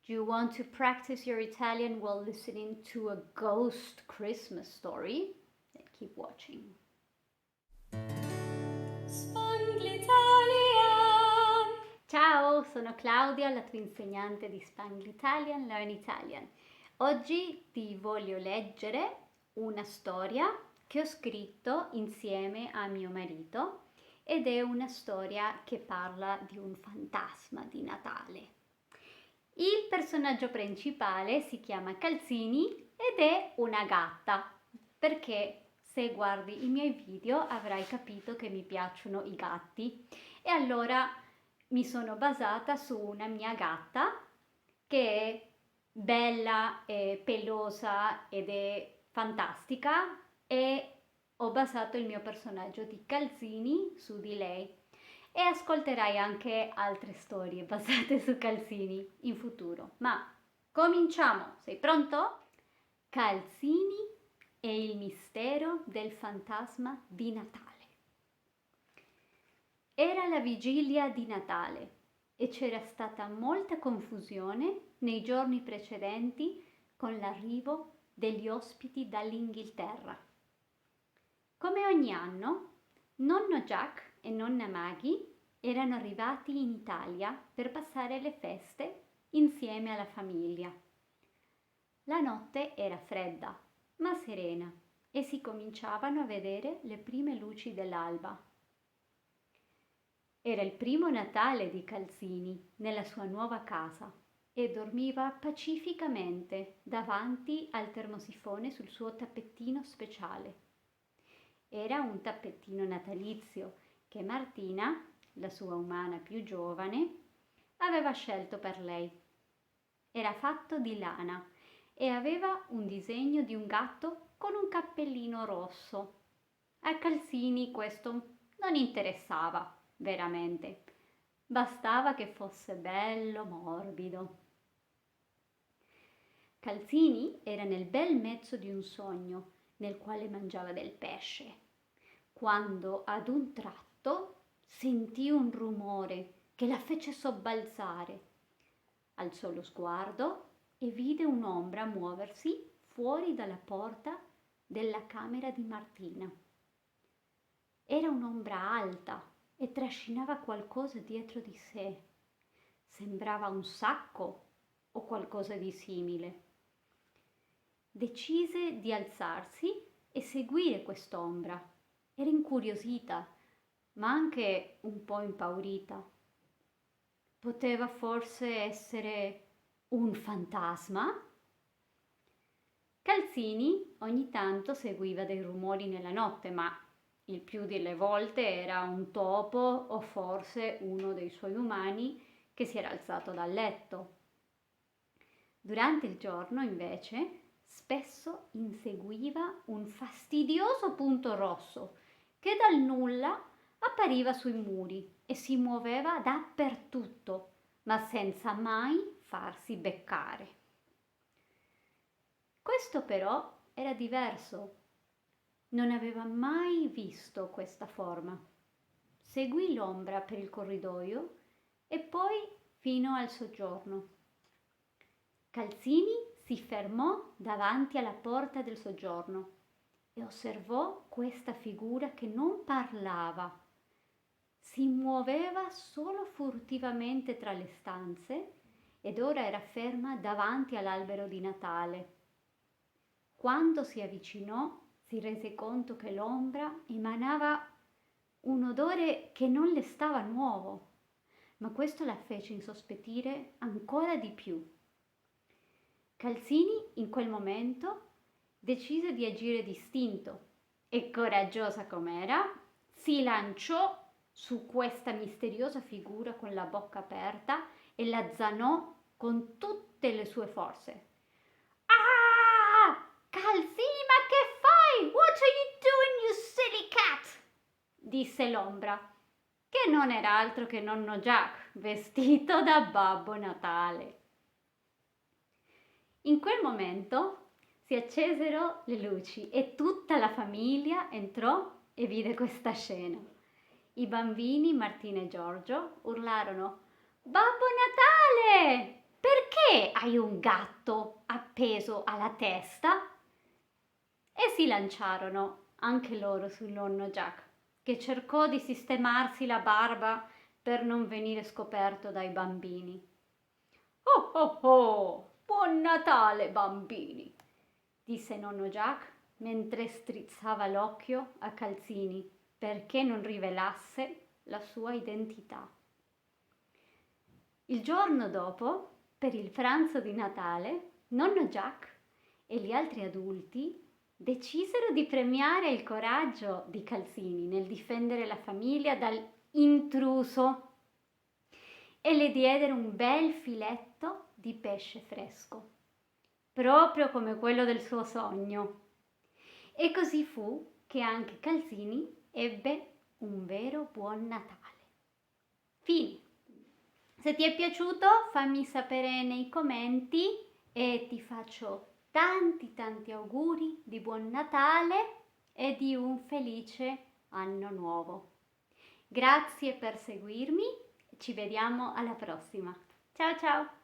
Do you want to practice your Italian while listening to a ghost Christmas story? Then keep watching. Spanglitalian! Ciao, sono Claudia, la tua insegnante di Spanglitalian Learn Italian. Oggi ti voglio leggere una storia che ho scritto insieme a mio marito ed è una storia che parla di un fantasma di Natale. Il personaggio principale si chiama Calzini ed è una gatta, perché se guardi i miei video avrai capito che mi piacciono i gatti e allora mi sono basata su una mia gatta che è bella e pelosa ed è fantastica e ho basato il mio personaggio di Calzini su di lei. E ascolterai anche altre storie basate su Calzini in futuro. Ma cominciamo! Sei pronto? Calzini e il mistero del fantasma di Natale. Era la vigilia di Natale e c'era stata molta confusione nei giorni precedenti con l'arrivo degli ospiti dall'Inghilterra. Come ogni anno, nonno Jack e nonna Maggie erano arrivati in Italia per passare le feste insieme alla famiglia. La notte era fredda, ma serena, e si cominciavano a vedere le prime luci dell'alba. Era il primo Natale di Calzini nella sua nuova casa e dormiva pacificamente davanti al termosifone sul suo tappettino speciale. Era un tappettino natalizio che Martina, la sua umana più giovane, aveva scelto per lei. Era fatto di lana e aveva un disegno di un gatto con un cappellino rosso. A Calzini questo non interessava veramente, bastava che fosse bello morbido. Calzini era nel bel mezzo di un sogno nel quale mangiava del pesce, quando ad un tratto sentì un rumore che la fece sobbalzare. Alzò lo sguardo e vide un'ombra muoversi fuori dalla porta della camera di Martina. Era un'ombra alta e trascinava qualcosa dietro di sé. Sembrava un sacco o qualcosa di simile. Decise di alzarsi e seguire quest'ombra. Era incuriosita, ma anche un po' impaurita. Poteva forse essere un fantasma? Calzini ogni tanto seguiva dei rumori nella notte, ma il più delle volte era un topo o forse uno dei suoi umani che si era alzato dal letto. Durante il giorno, invece, spesso inseguiva un fastidioso punto rosso che dal nulla appariva sui muri e si muoveva dappertutto, ma senza mai farsi beccare. Questo però era diverso. Non aveva mai visto questa forma. Seguì l'ombra per il corridoio e poi fino al soggiorno. Calzini si fermò davanti alla porta del soggiorno e osservò questa figura che non parlava. Si muoveva solo furtivamente tra le stanze ed ora era ferma davanti all'albero di Natale. Quando si avvicinò, si rese conto che l'ombra emanava un odore che non le stava nuovo, ma questo la fece insospettire ancora di più. Calzini, in quel momento, decise di agire distinto e, coraggiosa com'era, si lanciò su questa misteriosa figura con la bocca aperta e la zanò con tutte le sue forze. Ah! Calzini, ma che fai? What are you doing, you silly cat? Disse l'ombra, che non era altro che nonno Jack, vestito da Babbo Natale. In quel momento si accesero le luci e tutta la famiglia entrò e vide questa scena. I bambini, Martina e Giorgio, urlarono: Babbo Natale! Perché hai un gatto appeso alla testa? E si lanciarono anche loro sul nonno Jack, che cercò di sistemarsi la barba per non venire scoperto dai bambini. Oh oh oh, buon Natale bambini, disse nonno Jack mentre strizzava l'occhio a Calzini perché non rivelasse la sua identità. Il giorno dopo, per il pranzo di Natale, nonno Jack e gli altri adulti decisero di premiare il coraggio di Calzini nel difendere la famiglia dall'intruso e le diedero un bel filetto di pesce fresco, proprio come quello del suo sogno. E così fu che anche Calzini ebbe un vero buon Natale. Fine. Se ti è piaciuto fammi sapere nei commenti e ti faccio tanti auguri di buon Natale e di un felice anno nuovo. Grazie per seguirmi, ci vediamo alla prossima. Ciao ciao!